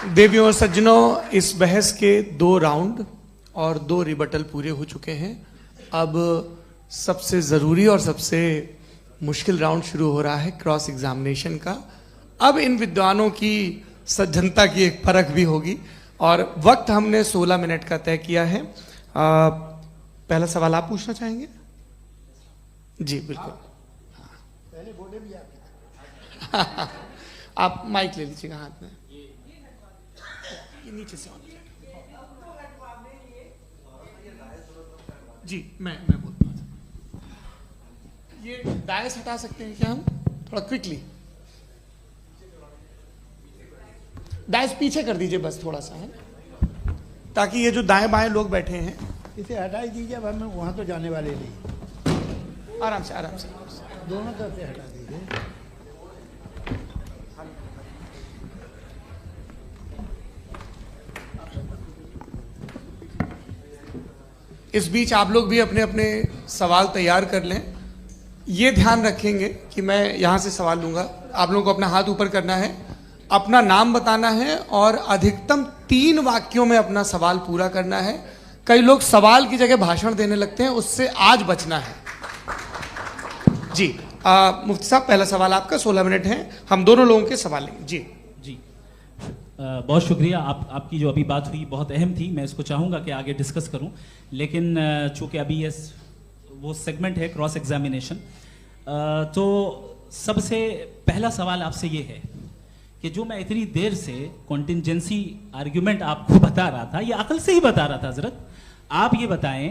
देवियों और सज्जनों, इस बहस के 2 राउंड और 2 रिबटल पूरे हो चुके हैं। अब सबसे ज़रूरी और सबसे मुश्किल राउंड शुरू हो रहा है, क्रॉस एग्जामिनेशन का। अब इन विद्वानों की सज्जनता की एक परख भी होगी और वक्त हमने 16 मिनट का तय किया है। पहला सवाल आप पूछना चाहेंगे? जी बिल्कुल। पहले बोले भी आप आप माइक ले लीजिएगा हाथ में, ये नीचे से जी। मैं बोलता हूँ, ये डायस हटा सकते हैं क्या हम थोड़ा क्विकली? डायस पीछे कर दीजिए बस थोड़ा सा, है, ताकि ये जो दाएं बाएं लोग बैठे हैं इसे हटा ही दीजिए। अब हम वहाँ तो जाने वाले नहीं, आराम से आराम से। दोनों तरफ से हटा दीजिए। इस बीच आप लोग भी अपने अपने सवाल तैयार कर लें। ये ध्यान रखेंगे कि मैं यहाँ से सवाल लूँगा, आप लोगों को अपना हाथ ऊपर करना है, अपना नाम बताना है और अधिकतम 3 वाक्यों में अपना सवाल पूरा करना है। कई लोग सवाल की जगह भाषण देने लगते हैं, उससे आज बचना है जी। मुफ्ती साहब, पहला सवाल आपका, 16 मिनट हैं, हम दोनों लोगों के सवाल लेंगे जी। जी बहुत शुक्रिया। आपकी जो अभी बात हुई बहुत अहम थी, मैं इसको चाहूँगा कि आगे डिस्कस करूँ, लेकिन चूँकि अभी ये वो सेगमेंट है क्रॉस एग्जामिनेशन, तो सबसे पहला सवाल आपसे ये है कि जो मैं इतनी देर से कॉन्टिंजेंसी आर्ग्यूमेंट आपको बता रहा था, ये अकल से ही बता रहा था हजरत, आप ये बताएं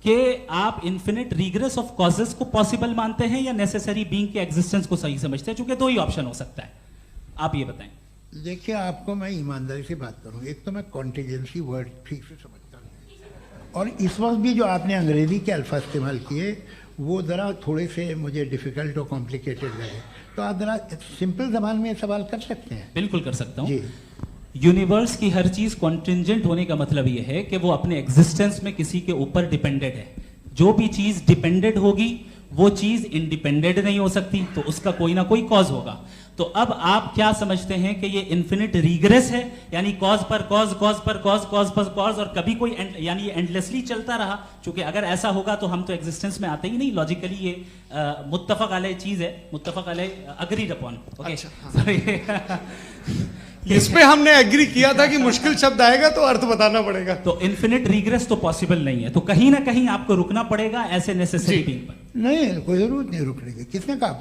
कि आप इन्फिनिट रिग्रेस ऑफ कॉजेस को पॉसिबल मानते हैं या नेसेसरी बीइंग के एग्जिस्टेंस को सही समझते हैं? चूंकि 2 ही ऑप्शन हो सकता है, आप ये बताएं। देखिए, आपको मैं ईमानदारी से बात करूँ, एक तो मैं कॉन्टिजेंसी वर्ड ठीक से समझता नहीं, और इस वक्त भी जो आपने अंग्रेजी के अल्फाज इस्तेमाल किए वो ज़रा थोड़े से मुझे डिफ़िकल्ट और कॉम्प्लिकेटेड लगे। तो आप ज़रा सिंपल ज़बान में सवाल कर सकते हैं? बिल्कुल कर सकता हूँ जी। यूनिवर्स की हर चीज कॉन्टिंजेंट होने का मतलब यह है कि वो अपने एग्जिस्टेंस में किसी के ऊपर डिपेंडेंट है। जो भी चीज डिपेंडेंट होगी वो चीज इंडिपेंडेंट नहीं हो सकती, तो उसका कोई ना कोई कॉज होगा। तो अब आप क्या समझते हैं कि ये इन्फिनिट रिग्रेस है, यानी कॉज पर कॉज, कॉज पर कॉज, कॉज पर कॉज, और कभी कोई यानी ये एंडलेसली चलता रहा? क्योंकि अगर ऐसा होगा तो हम तो एग्जिस्टेंस में आते ही नहीं। लॉजिकली ये मुत्तफक अलैह चीज है, मुत्तफक अलैह अग्रीड अपॉन। इस पे हमने एग्री किया था कि मुश्किल शब्द आएगा तो अर्थ बताना पड़ेगा। तो इन्फिनिट रिग्रेस तो पॉसिबल नहीं है, तो कहीं ना कहीं आपको रुकना पड़ेगा ऐसे नेसेसरी बीइंग पर। नहीं, कोई ज़रूरत नहीं रुकने की। किसने कहा?